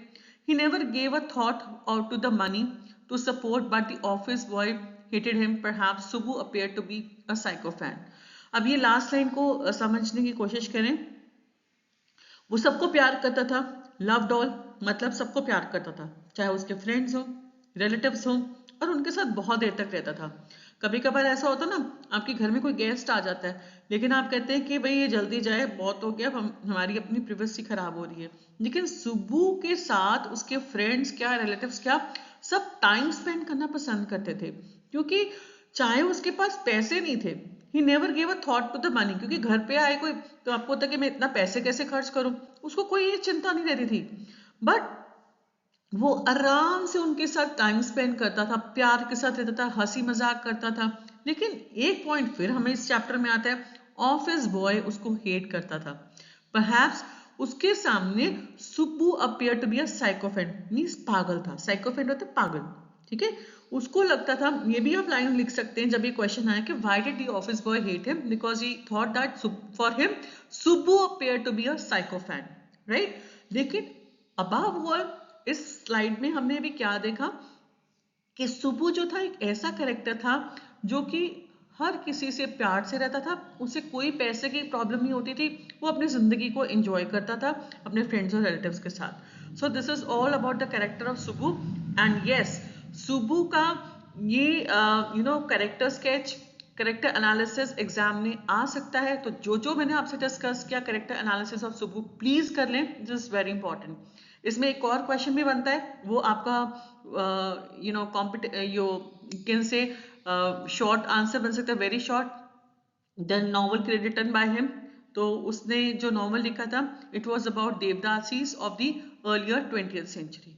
He never gave a thought out to the money to support, but the office boy hated him. Perhaps Subbu appeared to be a psycho fan. अब ये लास्ट लाइन को समझने की कोशिश करें। वो सबको प्यार करता था, लव्ड ऑल मतलब सबको प्यार करता था, चाहे उसके फ्रेंड्स हो, रिलेटिव्स हो, और उनके साथ बहुत देर तक रहता था। कभी कभार ऐसा होता ना, आपके घर में कोई गेस्ट आ जाता है लेकिन आप कहते हैं कि भाई ये जल्दी जाए, बहुत हो गया, हमारी अपनी प्रिवेसी खराब हो रही है। लेकिन सुब्बू के साथ उसके फ्रेंड्स क्या, रिलेटिव्स क्या, सब टाइम स्पेंड करना पसंद करते थे, क्योंकि चाहे उसके पास पैसे नहीं थे, he never give a thought to the money, क्योंकि घर पे आए कोई तो आपको होता कि मैं इतना पैसे कैसे खर्च करूं, उसको कोई चिंता नहीं रहती थी। बट वो आराम से उनके साथ टाइम स्पेंड करता था, प्यार के साथ रहता था, हंसी मजाक करता था। लेकिन एक पॉइंट फिर हमें इस चैप्टर में आता है, ऑफिस बॉय उसको हेट करता था। परहैप्स उसके सामने Subbu appear to be a sycophant, means पागल था। साइकोफेंट होता है पागल, ठीक है, उसको लगता था, ये भी आप लाइन लिख सकते हैं जब ये क्वेश्चन आया कि why did the office boy hate him, because he thought that for him Subbu appear to be a sycophant, right. लेकिन अबव ऑल इस स्लाइड में हमने अभी क्या देखा कि सुब्बू जो था एक ऐसा कैरेक्टर था जो कि हर किसी से प्यार से रहता था, उसे कोई पैसे की प्रॉब्लम नहीं होती थी, वो अपनी जिंदगी को एंजॉय करता था अपने फ्रेंड्स और रिलेटिव्स के साथ। सो this is all about the character of Subbu. And yes, Subbu का ये character sketch, character analysis exam में आ सकता है, तो जो मैंने आपसे डिस्कस किया character analysis of Subbu please कर लें, दिस इज वेरी इंपॉर्टेंट। इसमें एक और क्वेश्चन भी बनता है, वो आपका कैन से शॉर्ट आंसर बन सकता है, very short. The novel written by him, तो उसने जो नॉवल लिखा था it was about devadasis of the earlier 20th century.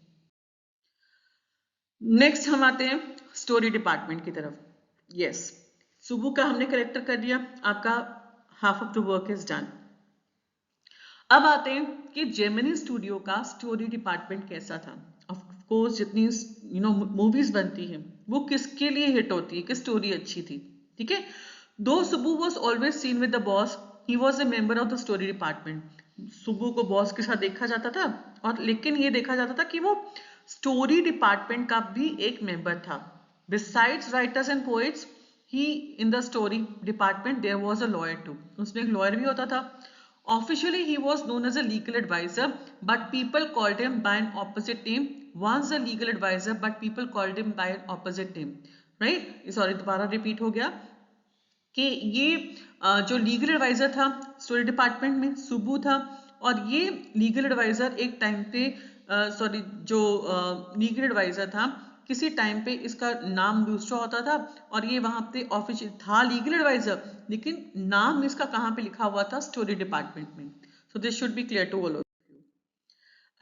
Next हम आते हैं स्टोरी डिपार्टमेंट की तरफ। यस, सुब्बू का हमने करेक्टर कर दिया, आपका half of the work is done. अब आते हैं कि जेमिनी स्टूडियो का स्टोरी डिपार्टमेंट कैसा था। ऑफ कोर्स जितनी मूवीज बनती हैं वो किसके लिए हिट होती है, किस स्टोरी अच्छी थी, ठीक है। दो Subbu was always seen with the boss, he was a member of the story department. Subbu को बॉस के साथ देखा जाता था, और लेकिन ये देखा जाता था कि वो स्टोरी डिपार्टमेंट का भी एक मेंबर था। Besides writers and poets, he in the story department there was a lawyer too, उसमें एक लॉयर भी होता था। Officially, he was known as a legal advisor, but people called him by an opposite name. Once a legal advisor, but people called him by an opposite name. Right? Sorry, दोबारा repeat हो गया कि ये जो legal adviser था story department में सुब्बू था, और ये लीगल एडवाइजर एक टाइम पे जो लीगल एडवाइजर था किसी टाइम पे इसका नाम दूसरा होता था, और ये वहां पे ऑफिशियल था लीगल एडवाइजर, लेकिन नाम इसका कहाँ पे लिखा हुआ था, स्टोरी डिपार्टमेंट में। So this should be clear to all of you.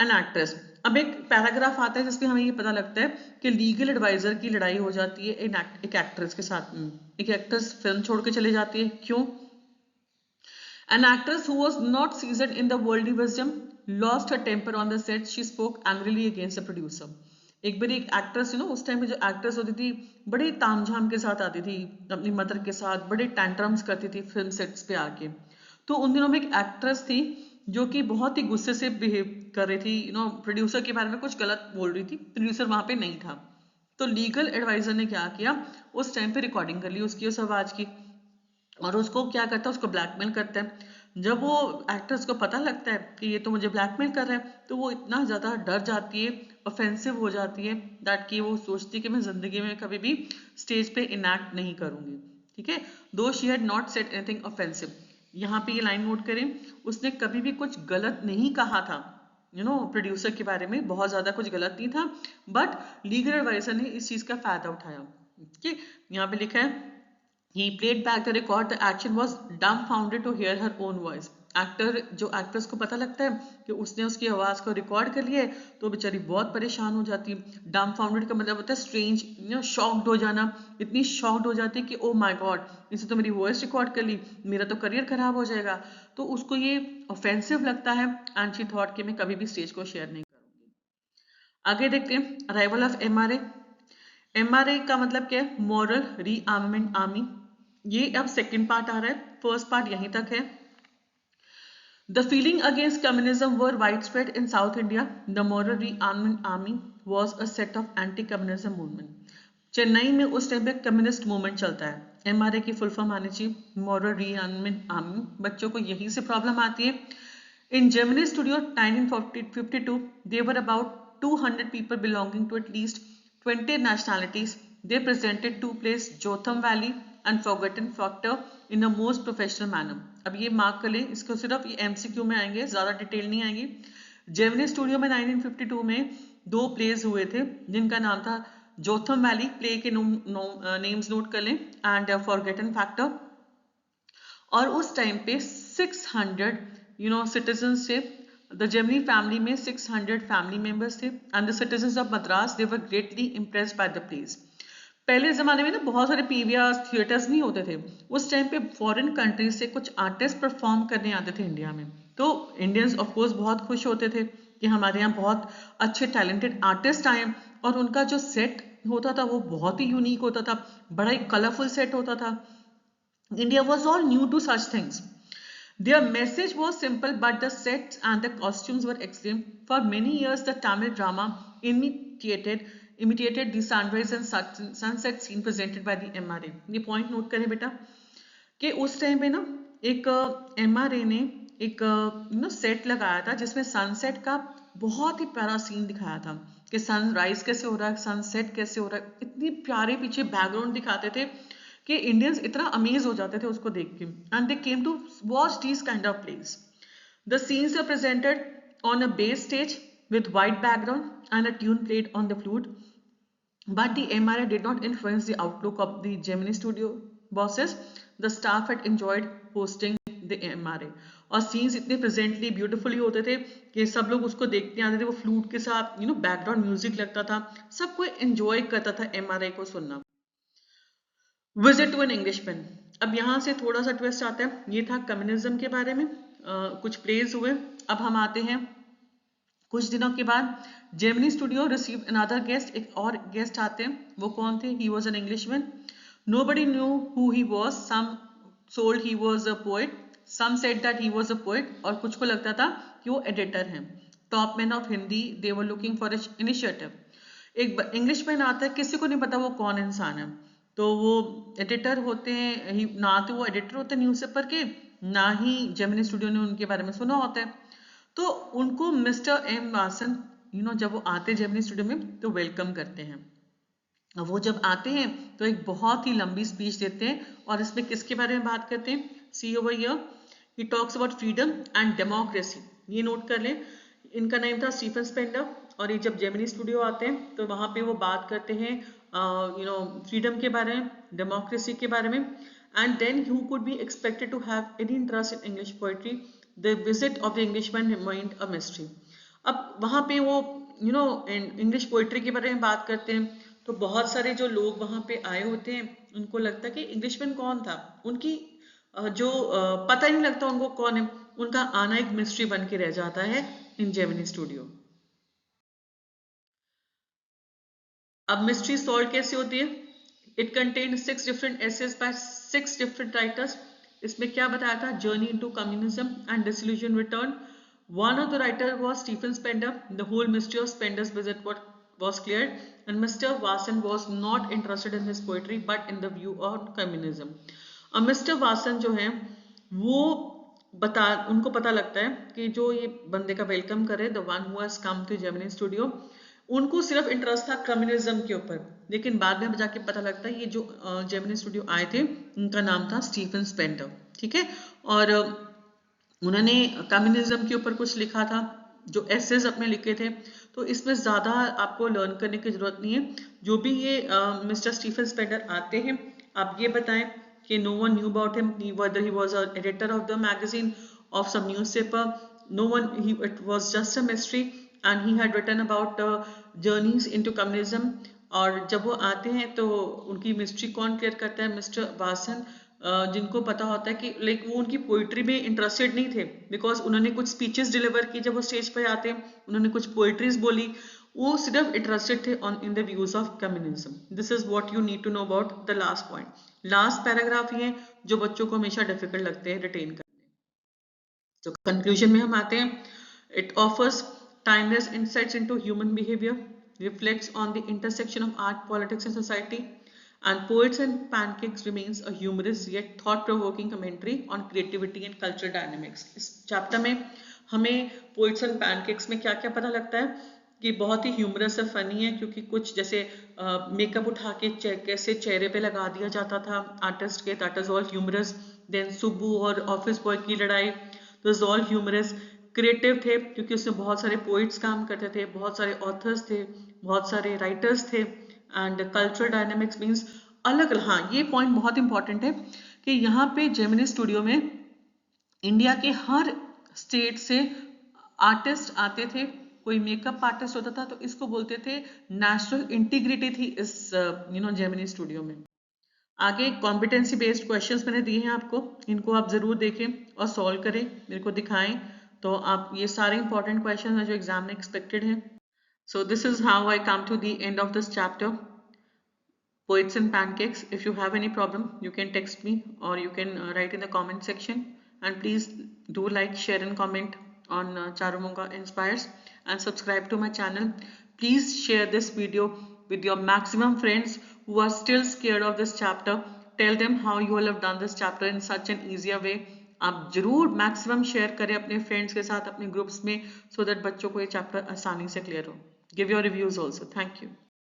An actress, अब एक पैराग्राफ आता है जिसमें हमें ये पता लगता है कि लीगल एडवाइजर की लड़ाई हो जाती है एक एक्ट्रेस के साथ में। एक एक्ट्रेस फिल्म छोड़ के चली जाती है, क्यों? An actress who was not seasoned in the worldly wisdom lost her temper on the set. She spoke angrily against the producer. एक बार एक एक्ट्रेस उस टाइम पे जो एक्ट्रेस होती थी बड़े तामझाम के साथ आती थी अपनी मदर के साथ, बड़े टैंट्रम्स करती थी फिल्म सेट्स पे आके। तो उन दिनों में एक एक्ट्रेस थी जो कि बहुत ही गुस्से से बिहेव कर रही थी, प्रोड्यूसर के बारे में कुछ गलत बोल रही थी, प्रोड्यूसर वहां पे नहीं था। तो लीगल एडवाइजर ने क्या किया, उस टाइम पे रिकॉर्डिंग कर ली उसकी उस आवाज की, और उसको क्या करता है, उसको ब्लैकमेल करता है। जब वो एक्ट्रेस को पता लगता है कि ये तो मुझे ब्लैकमेल कर रहा है, तो वो इतना ज्यादा डर जाती है, ऑफेंसिव हो जाती है, दैट कि वो सोचती है कि मैं जिंदगी में कभी भी स्टेज पे इनैक्ट नहीं करूंगी, ठीक है। दो she had not said anything offensive, यहाँ पे ये लाइन नोट करें, उसने कभी भी कुछ गलत नहीं कहा था प्रोड्यूसर के बारे में, बहुत ज्यादा कुछ गलत नहीं था, बट लीगल एडवाइजर ने इस चीज का फायदा उठाया, ठीक है। यहाँ पे लिखा है He played back the record. The action was dumbfounded to hear her own voice. Actor जो एक्ट्रेस को पता लगता है कि उसने उसकी आवाज को रिकॉर्ड कर लिया है, तो बेचारी बहुत परेशान हो जाती है। डम्बफाउंडेड का मतलब होता है स्ट्रेंज, शॉक्ड हो जाना, इतनी शॉक्ड हो जाती है कि ओ माय गॉड, इसने तो मेरी वॉइस रिकॉर्ड कर ली, मेरा तो करियर खराब हो जाएगा। तो उसको ये ऑफेंसिव लगता है, एंड शी थॉट कि मैं कभी भी स्टेज को शेयर नहीं करूंगी। आगे देखते हैं अराइवल ऑफ एमआरए। एमआरए का मतलब क्या है, मॉरल रीआर्ममेंट आर्मी। ये अब सेकंड पार्ट आ रहा है, फर्स्ट पार्ट यहीं तक है। The feeling against communism were widespread in South India. The Moral Rearmament Army was a set of anti-communism movement. Chennai में उस टाइम पे कम्युनिस्ट मूवमेंट चलता है। एमआरए की फुल फॉर्म आनी चाहिए मॉरल रीआर्ममेंट आर्मी, बच्चों को यहीं से प्रॉब्लम आती है। In Gemini Studio 1952, there were about 200 people belonging to at least 20 nationalities. They presented two plays, Jotham Valley and Forgotten Factor, in the most professional manner. अब ये मार्क कर लें, इसको सिर्फ ये MCQ में आएंगे, ज्यादा डिटेल नहीं आएंगी। जेमिनी स्टूडियो में 1952 में दो प्लेज हुए थे जिनका नाम था जोथम वैली, प्ले के नेम्स नोट कर लें, एंड फॉरगेटन फैक्टर। और उस टाइम पे 600 सिटीजन्स थे। द जेमिनी फैमिली में 600 फैमिली मेंबर्स थे, and the citizens of Madras they were greatly impressed by the place. पहले जमाने में ना बहुत सारे पीवीआर थिएटर्स नहीं होते थे, उस टाइम पे फॉरेन कंट्रीज से कुछ आर्टिस्ट परफॉर्म करने आते थे इंडिया में, तो इंडियंस ऑफ कोर्स बहुत खुश होते थे कि हमारे यहाँ बहुत अच्छे टैलेंटेड आर्टिस्ट आए, और उनका जो सेट होता था वो बहुत ही यूनिक होता था, बड़ा ही कलरफुल सेट होता था. India was all new to such things. Their message was simple, but the sets and the costumes were extreme. For many years, the Tamil drama imitated the sunrise and sunset scene presented by the MRA. ये point note करें बेटा कि उस time पे ना एक MRA ने एक सेट लगाया था जिसमें सनसेट का बहुत ही प्यारा सीन दिखाया था कि सनराइज कैसे हो रहा है, सनसेट कैसे हो रहा है, इतनी प्यारे पीछे बैकग्राउंड दिखाते थे कि इंडियंस इतना अमेज हो जाते थे उसको देख के. And they came to watch these kind of places. The scenes are presented on a base stage with white background and a tune played on the flute, but the MRA did not influence the outlook of the Gemini Studio bosses. The staff had enjoyed hosting the MRA. और scenes इतने presently beautifully होते थे कि सब लोग उसको देखते आते थे, वो फ्लूट के साथ बैकग्राउंड म्यूजिक लगता था, सबको एंजॉय करता था MRA को सुनना. Visit to an Englishman. अब यहाँ से थोड़ा सा ट्विस्ट आता है. ये था कम्युनिज्म के बारे में, कुछ प्लेज हुए. अब हम आते हैं कुछ दिनों के बाद Gemini studio receive another guest. एक और गेस्ट आते हैं, वो कौन थे? He was an Englishman. Nobody knew who he was. Some sold he was a poet, some said that he was a poet, और कुछ को लगता था कि वो एडिटर हैं. Top man of Hindi, they were looking for initiative. एक Englishman आता है, किसी को नहीं पता वो कौन इंसान है. तो वो एडिटर होते हैं, ना तो वो एडिटर होते हैं न्यूज़पेपर के, ना ही जेमिनी स्टूडियो ने उनके बारे में सुना होता है. तो उनको मिस्टर एम वासन जब वो आते हैं जेमिनी स्टूडियो में तो वेलकम करते हैं. वो जब आते हैं तो एक बहुत ही लंबी स्पीच देते हैं, और इसमें किसके बारे में बात करते हैं? See over here, he talks about freedom and democracy. ये नोट कर लें, इनका नाम था स्टीफन स्पेंडर. और ये जब जेमिनी स्टूडियो आते हैं तो वहाँ पे वो बात करते हैं फ्रीडम के बारे में, डेमोक्रेसी के बारे में. And then who could be expected to have any interest in English poetry. The visit of the Englishman remind a mystery. अब वहाँ पे वो इंग्लिश पोएट्री के बारे में बात करते हैं, तो बहुत सारे जो लोग वहाँ पे आए होते हैं उनको लगता है कि इंग्लिशमैन कौन था. उनकी जो पता ही नहीं लगता उनको कौन है. उनका आना एक मिस्ट्री बन के रह जाता है इन जेमिनी स्टूडियो. अब मिस्ट्री सॉल्व कैसे होती है? It contain 6 different essays by 6 different writers. इसमें क्या बताया था? Journey into communism and disillusion return. One of the writer was Stephen Spender. The whole mystery of Spender's visit was cleared, and Mr. Vasan was not interested in his poetry but in the view on communism. अब Mr. Vasan जो है वो उनको पता लगता है कि जो ये बंदे का वेलकम करे, the one who has come to Gemini Studio, उनको सिर्फ इंटरेस्ट था कम्युनिज्म के ऊपर. लेकिन बाद में जाके पता लगता है ये जो जेमिनी स्टूडियो आए थे उनका नाम था स्टीफन स्पेंडर. ठीक है, और उन्होंने कम्युनिज्म के ऊपर कुछ लिखा था, जो एसेज अपने लिखे थे. तो इसमें ज़्यादा आपको लर्न करने की ज़रूरत नहीं है. जो भी ये मिस्टर स्टीफन स्पेंडर आते हैं, आप ये बताएं कि no one knew about him, whether he was an editor of the magazine, of some newspaper. No one, it was just a mystery, and he had written about journeys into communism. और जब वो आते हैं तो उनकी mystery कौन clear करता है? मिस्टर वासन, जिनको पता होता है कि लाइक वो उनकी पोइट्री में इंटरेस्टेड नहीं थे, बिकॉज उन्होंने कुछ स्पीचेस डिलीवर की. जब वो स्टेज पर आते हैं उन्होंने कुछ पोइट्रीज बोली, वो सिर्फ इंटरेस्टेड थे on in the views of communism. This is what you need to know about the last point. Last paragraph ये जो बच्चों को हमेशा डिफिकल्ट लगते हैं रिटेन करने. तो कंक्लूजन में हम आते हैं. It offers timeless insights into human behavior, reflects on the intersection of art, politics and society, and Poets and Pancakes remains a humorous yet thought-provoking commentary on creativity and cultural dynamics. इस chapter में हमें Poets and Pancakes में क्या-क्या पता लगता है कि बहुत ही ह्यूमरस और फनी है, क्योंकि कुछ जैसे मेकअप उठा के कैसे चेहरे पे लगा दिया जाता था आर्टिस्ट के, that is all humorous. Then Subbu और ऑफिस बॉय की लड़ाई, तो इज ऑल ह्यूमरस. क्रिएटिव थे क्योंकि उसमें बहुत सारे पोइट्स काम करते थे, बहुत सारे ऑथर्स थे, बहुत सारे राइटर्स थे. एंड कल्चरल डायनामिक्स मीन्स अलग. हाँ, ये पॉइंट बहुत इंपॉर्टेंट है कि यहाँ पे जेमिनी स्टूडियो में इंडिया के हर स्टेट से आर्टिस्ट आते थे. कोई मेकअप आर्टिस्ट होता था तो इसको बोलते थे नेशनल इंटीग्रिटी थी इस जेमिनी स्टूडियो में. आगे कॉम्पिटेंसी बेस्ड क्वेश्चंस मैंने दिए हैं आपको, इनको आप जरूर देखें और सॉल्व करें, मेरे को दिखाएं. तो आप ये सारे इंपॉर्टेंट क्वेश्चन हैं जो एग्जाम में एक्सपेक्टेड हैं. So this is how I come to the end of this chapter. Poets and Pancakes. If you have any problem, you can text me or you can write in the comment section. And please do like, share and comment on Charumonga Inspires and subscribe to my channel. Please share this video with your maximum friends who are still scared of this chapter. Tell them how you all have done this chapter in such an easier way. आप जरूर maximum share करें अपने friends के साथ, अपने groups में, so that बच्चों को ये चैप्टर आसानी से क्लियर हो. Give your reviews also. Thank you.